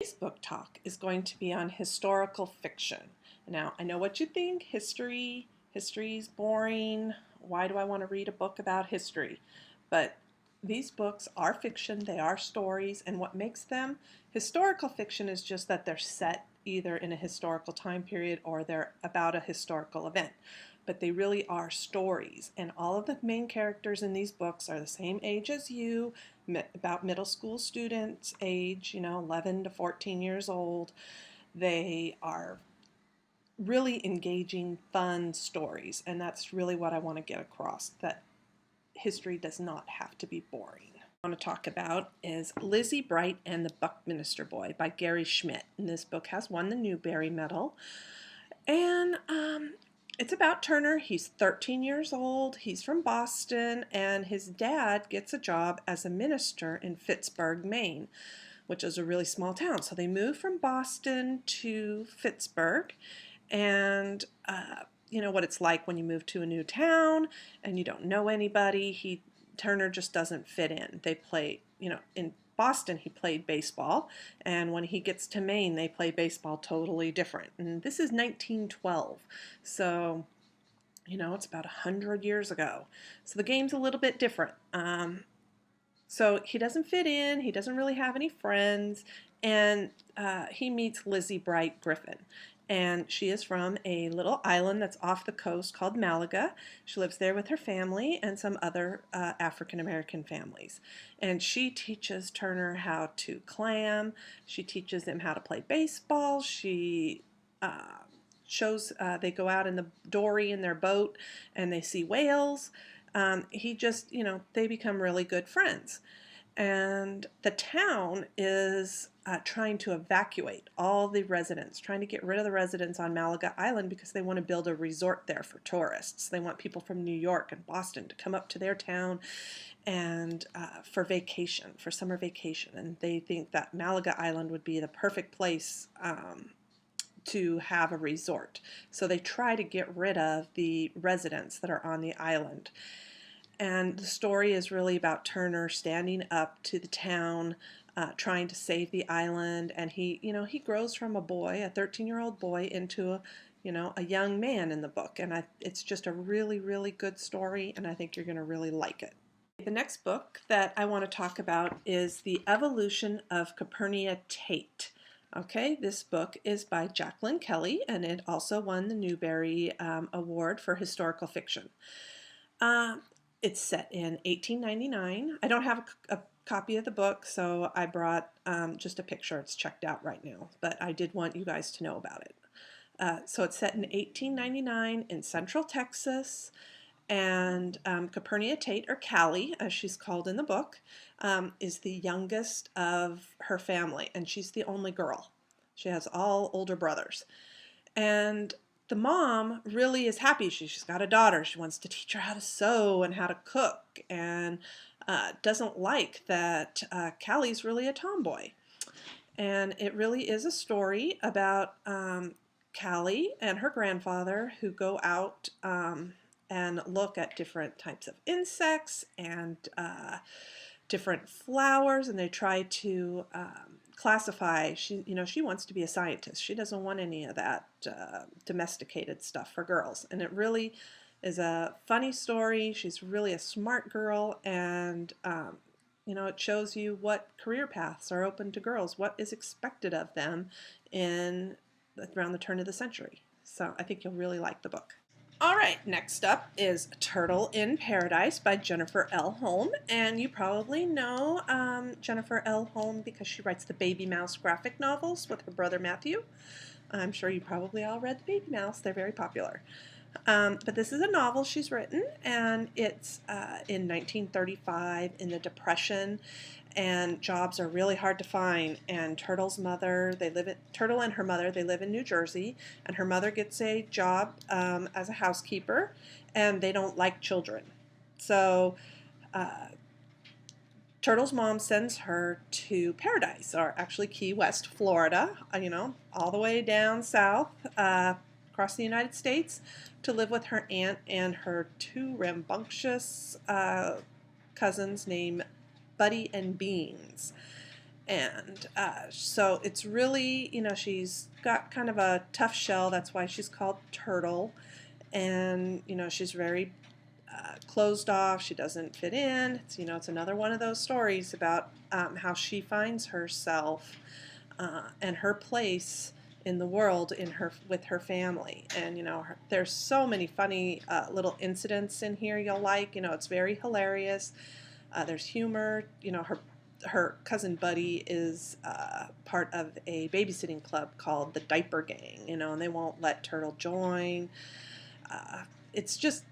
Today's book talk is going to be on historical fiction. Now, I know what you think, history's boring. Why do I want to read a book about history? But these books are fiction, they are stories, and what makes them historical fiction is just that they're set either in a historical time period or they're about a historical event. But they really are stories, and all of the main characters in these books are the same age as you, about middle school students age, 11 to 14 years old. They are really engaging, fun stories, and that's really what I want to get across, that history does not have to be boring. I want to talk about is Lizzie Bright and the Buckminster Boy by Gary Schmidt. And this book has won the Newbery Medal. And it's about Turner. He's 13 years old. He's from Boston, and his dad gets a job as a minister in Pittsburgh, Maine, which is a really small town. So they move from Boston to Pittsburgh, and you know what it's like when you move to a new town and you don't know anybody. Turner just doesn't fit in. They play, in Boston he played baseball, and when he gets to Maine they play baseball totally different. And this is 1912, so it's about 100 years ago. So the game's a little bit different. So he doesn't fit in, he doesn't really have any friends, and he meets Lizzie Bright Griffin. And she is from a little island that's off the coast called Malaga. She lives there with her family and some other African American families. And she teaches Turner how to clam. She teaches him how to play baseball. She shows, they go out in the dory in their boat and they see whales. They become really good friends. And the town is trying to evacuate all the residents, trying to get rid of the residents on Malaga Island because they want to build a resort there for tourists. They want people from New York and Boston to come up to their town and for vacation, for summer vacation. And they think that Malaga Island would be the perfect place to have a resort. So they try to get rid of the residents that are on the island. And the story is really about Turner standing up to the town, trying to save the island. And he grows from a boy, a 13-year-old boy, into a young man in the book. And it's just a really, really good story, and I think you're going to really like it. The next book that I want to talk about is The Evolution of Copernia Tate. Okay, this book is by Jacqueline Kelly, and it also won the Newbery Award for historical fiction. It's set in 1899. I don't have a copy of the book, so I brought just a picture. It's checked out right now, but I did want you guys to know about it. So it's set in 1899 in Central Texas, and Copernia Tate, or Callie, as she's called in the book, is the youngest of her family, and she's the only girl. She has all older brothers. And the mom really is happy. She's got a daughter. She wants to teach her how to sew and how to cook, and doesn't like that Callie's really a tomboy. And it really is a story about Callie and her grandfather, who go out and look at different types of insects and different flowers, and they try to classify. She wants to be a scientist. She doesn't want any of that domesticated stuff for girls. And it really is a funny story. She's really a smart girl, and it shows you what career paths are open to girls, what is expected of them around the turn of the century. So I think you'll really like the book. All right, next up is Turtle in Paradise by Jennifer L. Holm, and you probably know Jennifer L. Holm because she writes the Baby Mouse graphic novels with her brother Matthew. I'm sure you probably all read the Baby Mouse. They're very popular. But this is a novel she's written, and it's in 1935 in the Depression, and jobs are really hard to find. And Turtle and her mother, they live in New Jersey, and her mother gets a job as a housekeeper, and they don't like children. So Turtle's mom sends her to Paradise, or actually Key West, Florida, all the way down south across the United States, to live with her aunt and her two rambunctious cousins named Buddy and Beans. And so it's really, she's got kind of a tough shell. That's why she's called Turtle. And, she's very closed off. She doesn't fit in. It's another one of those stories about how she finds herself and her place in the world with her family. And there's so many funny little incidents in here you'll like. It's very hilarious. There's humor. Her cousin Buddy is part of a babysitting club called the Diaper Gang, and they won't let Turtle join. It's just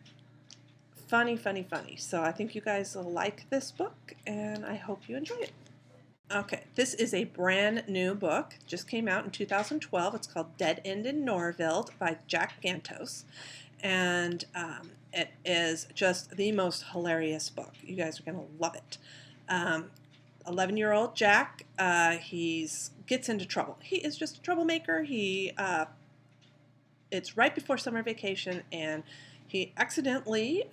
funny, funny, funny. So I think you guys will like this book, and I hope you enjoy it. Okay, this is a brand new book. Just came out in 2012. It's called Dead End in Norville by Jack Gantos. And it is just the most hilarious book. You guys are going to love it. 11-year-old Jack, he gets into trouble. He is just a troublemaker. It's right before summer vacation, and he accidentally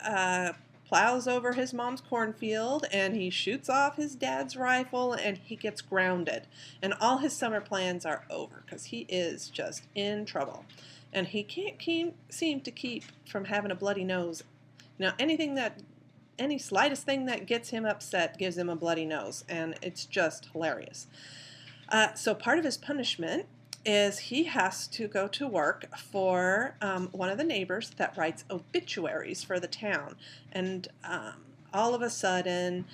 plows over his mom's cornfield, and he shoots off his dad's rifle, and he gets grounded. And all his summer plans are over because he is just in trouble. And he can't seem to keep from having a bloody nose. Any slightest thing that gets him upset gives him a bloody nose, and it's just hilarious. So part of his punishment is he has to go to work for one of the neighbors that writes obituaries for the town. And all of a sudden,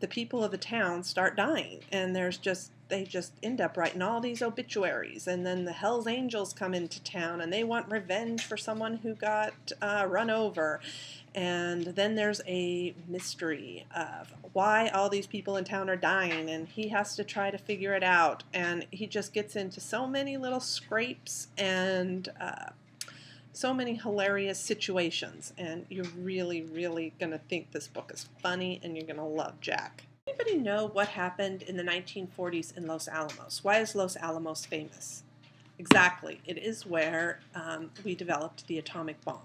the people of the town start dying, and they just end up writing all these obituaries. And then the Hells Angels come into town, and they want revenge for someone who got run over. And then there's a mystery of why all these people in town are dying, and he has to try to figure it out. And he just gets into so many little scrapes and so many hilarious situations. And you're really, really going to think this book is funny, and you're going to love Jack. Anybody know what happened in the 1940s in Los Alamos? Why is Los Alamos famous? Exactly. It is where we developed the atomic bomb.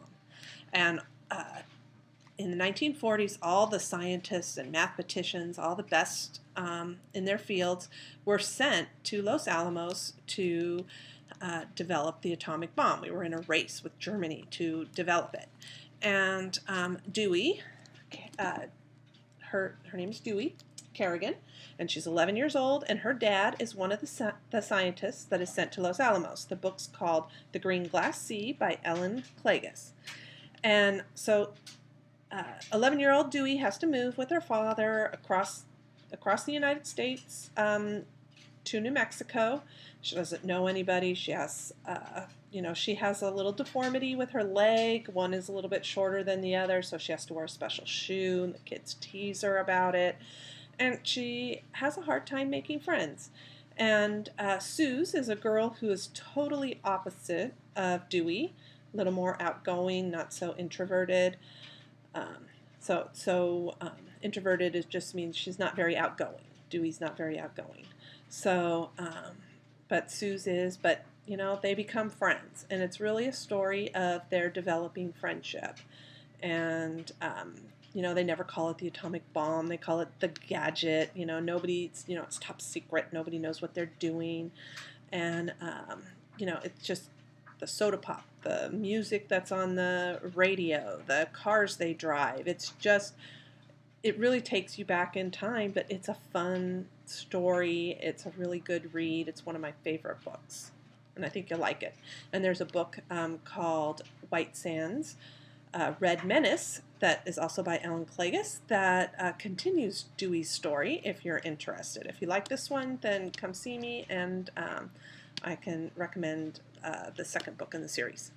And in the 1940s, all the scientists and mathematicians, all the best in their fields, were sent to Los Alamos to develop the atomic bomb. We were in a race with Germany to develop it. And Dewey, her name is Dewey Kerrigan, and she's 11 years old, and her dad is one of the scientists that is sent to Los Alamos. The book's called The Green Glass Sea by Ellen Klages. And so 11-year-old Dewey has to move with her father across the United States to New Mexico. She doesn't know anybody. She has, she has a little deformity with her leg. One is a little bit shorter than the other, so she has to wear a special shoe. And the kids tease her about it. And she has a hard time making friends. And Suze is a girl who is totally opposite of Dewey, a little more outgoing, not so introverted. Introverted just means she's not very outgoing. Dewey's not very outgoing. So, but Suze is, but they become friends, and it's really a story of their developing friendship. And they never call it the atomic bomb. They call it the gadget. It's top secret. Nobody knows what they're doing. And, it's just the soda pop, the music that's on the radio, the cars they drive. It really takes you back in time, but it's a fun story. It's a really good read. It's one of my favorite books, and I think you'll like it. And there's a book called White Sands, Red Menace, that is also by Ellen Klages, that continues Dewey's story if you're interested. If you like this one, then come see me, and I can recommend the second book in the series.